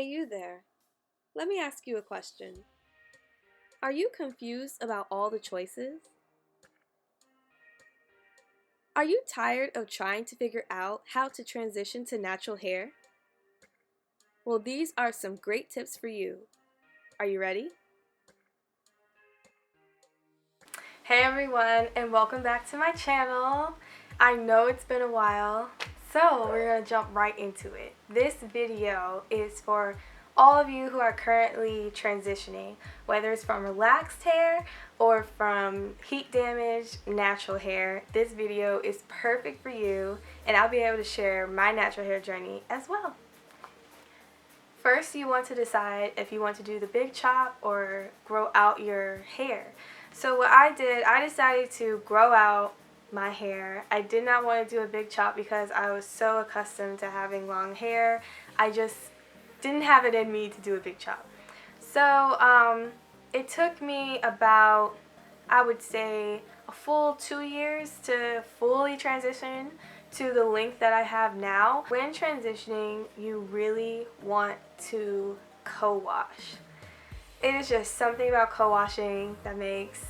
Hey you there. Let me ask you a question. Are you confused about all the choices? Are you tired of trying to figure out how to transition to natural hair? Well, these are some great tips for you. Are you ready? Hey everyone, and welcome back to my channel. I know it's been a while, so we're gonna jump right into it. This video is for all of you who are currently transitioning, whether it's from relaxed hair or from heat damaged natural hair. This video is perfect for you, and I'll be able to share my natural hair journey as well. First, you want to decide if you want to do the big chop or grow out your hair. So what I did, I decided to grow out my hair. I did not want to do a big chop because I was so accustomed to having long hair. I just didn't have it in me to do a big chop. So it took me about, I would say, a full 2 years to fully transition to the length that I have now. When transitioning, you really want to co-wash. It is just something about co-washing that makes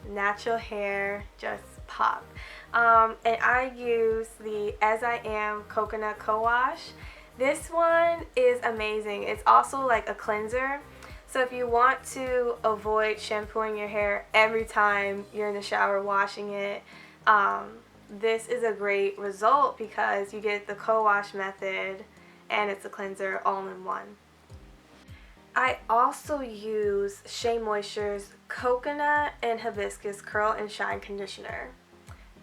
natural hair just pop. And I use the As I Am Coconut Co-Wash. This one is amazing. It's also like a cleanser. So if you want to avoid shampooing your hair every time you're in the shower washing it, this is a great result because you get the co-wash method and it's a cleanser all in one. I also use Shea Moisture's Coconut and Hibiscus Curl and Shine Conditioner.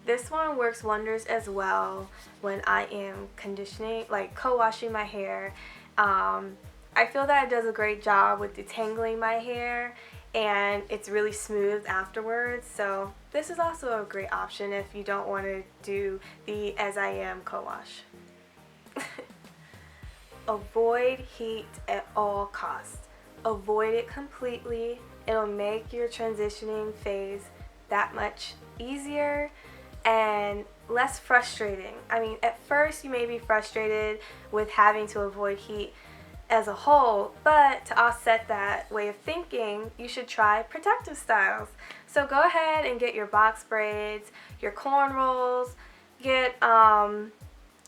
This one works wonders as well when I am conditioning, like co-washing my hair. I feel that it does a great job with detangling my hair, and it's really smooth afterwards. So this is also a great option if you don't want to do the As I Am co-wash. Avoid heat at all costs. Avoid it completely. It'll make your transitioning phase that much easier and less frustrating. I mean, at first you may be frustrated with having to avoid heat as a whole, but to offset that way of thinking, you should try protective styles. So go ahead and get your box braids, your cornrows, get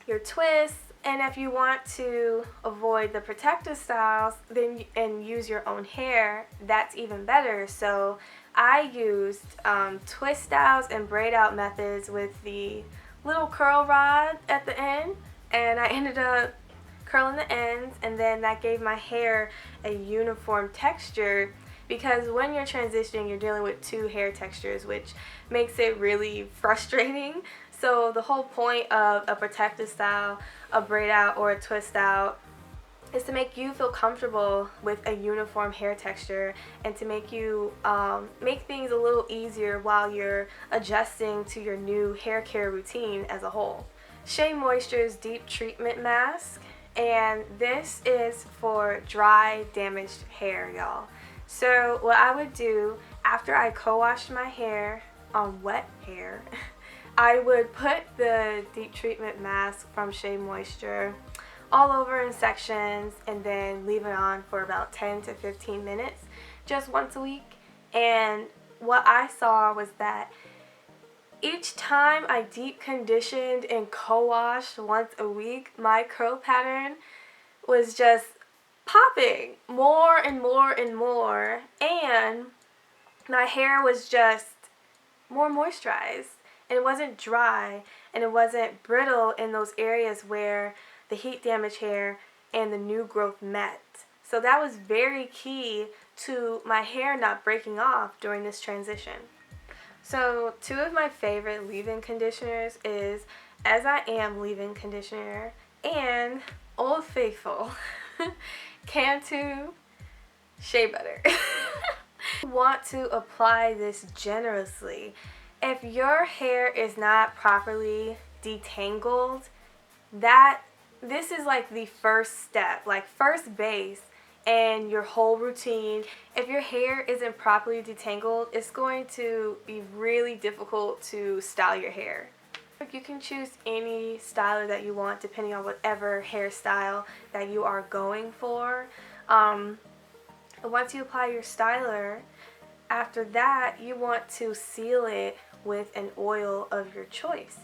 your twists, and if you want to avoid the protective styles and use your own hair, that's even better. So I used twist styles and braid out methods with the little curl rod at the end, and I ended up curling the ends, and then that gave my hair a uniform texture, because when you're transitioning you're dealing with two hair textures, which makes it really frustrating. So the whole point of a protective style, a braid out, or a twist out is to make you feel comfortable with a uniform hair texture and to make you make things a little easier while you're adjusting to your new hair care routine as a whole. Shea Moisture's Deep Treatment Mask, and this is for dry, damaged hair, y'all. So what I would do after I co-washed my hair on wet hair, I would put the Deep Treatment Mask from Shea Moisture all over in sections and then leave it on for about 10 to 15 minutes, just once a week. And what I saw was that each time I deep conditioned and co-washed once a week, my curl pattern was just popping more and more and more, and my hair was just more moisturized, and it wasn't dry, and it wasn't brittle in those areas where the heat damaged hair and the new growth met. So that was very key to my hair not breaking off during this transition. So two of my favorite leave-in conditioners is As I Am leave-in conditioner and Old Faithful Cantu Shea Butter. You want to apply this generously. If your hair is not properly detangled, this is like the first step, like first base in your whole routine. If your hair isn't properly detangled, it's going to be really difficult to style your hair. You can choose any styler that you want depending on whatever hairstyle that you are going for. Once you apply your styler, after that you want to seal it with an oil of your choice.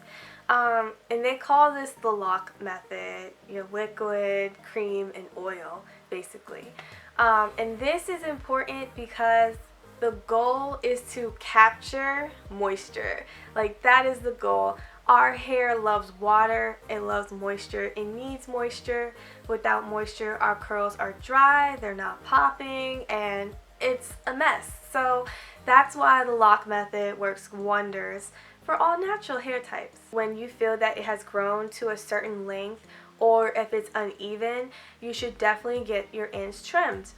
And they call this the Loc Method, your liquid, cream, and oil, basically. And this is important because the goal is to capture moisture. Like, that is the goal. Our hair loves water, it loves moisture, it needs moisture. Without moisture, our curls are dry, they're not popping, and it's a mess. So that's why the Loc Method works wonders for all natural hair types. When you feel that it has grown to a certain length, or if it's uneven, you should definitely get your ends trimmed.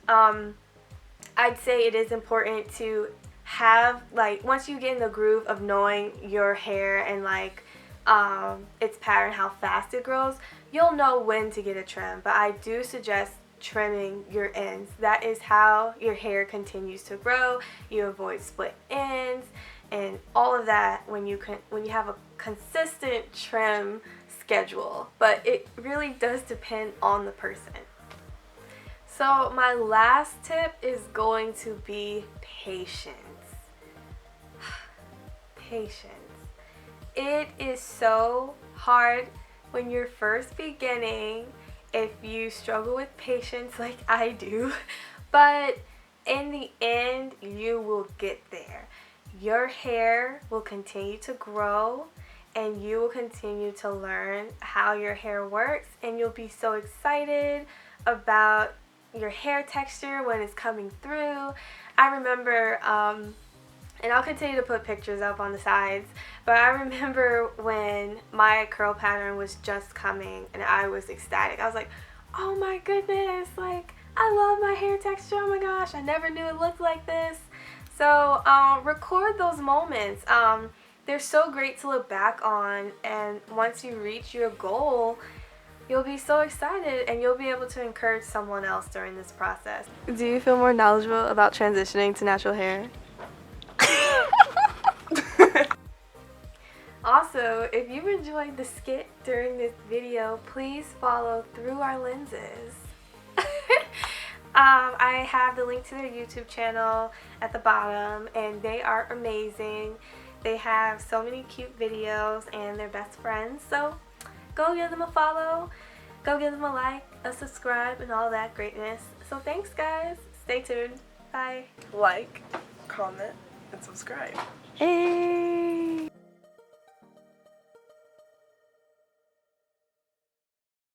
I'd say it is important to have, like, once you get in the groove of knowing your hair and like its pattern, how fast it grows, you'll know when to get a trim. But I do suggest trimming your ends. That is how your hair continues to grow. You avoid split ends and all of that when you have a consistent trim schedule. But it really does depend on the person. So my last tip is going to be patience. Patience. It is so hard when you're first beginning if you struggle with patience like I do, but in the end you will get there. Your hair will continue to grow and you will continue to learn how your hair works, and you'll be so excited about your hair texture when it's coming through. I remember, and I'll continue to put pictures up on the sides, but I remember when my curl pattern was just coming and I was ecstatic. I was like, oh my goodness, like, I love my hair texture, oh my gosh, I never knew it looked like this. So record those moments. They're so great to look back on, and once you reach your goal, you'll be so excited and you'll be able to encourage someone else during this process. Do you feel more knowledgeable about transitioning to natural hair? Also, if you enjoyed the skit during this video, please follow Through Our Lenses. I have the link to their YouTube channel at the bottom, and they are amazing. They have so many cute videos and they're best friends, so go give them a follow, go give them a like, a subscribe, and all that greatness. So thanks guys, stay tuned, bye. Like, comment, and subscribe. Hey!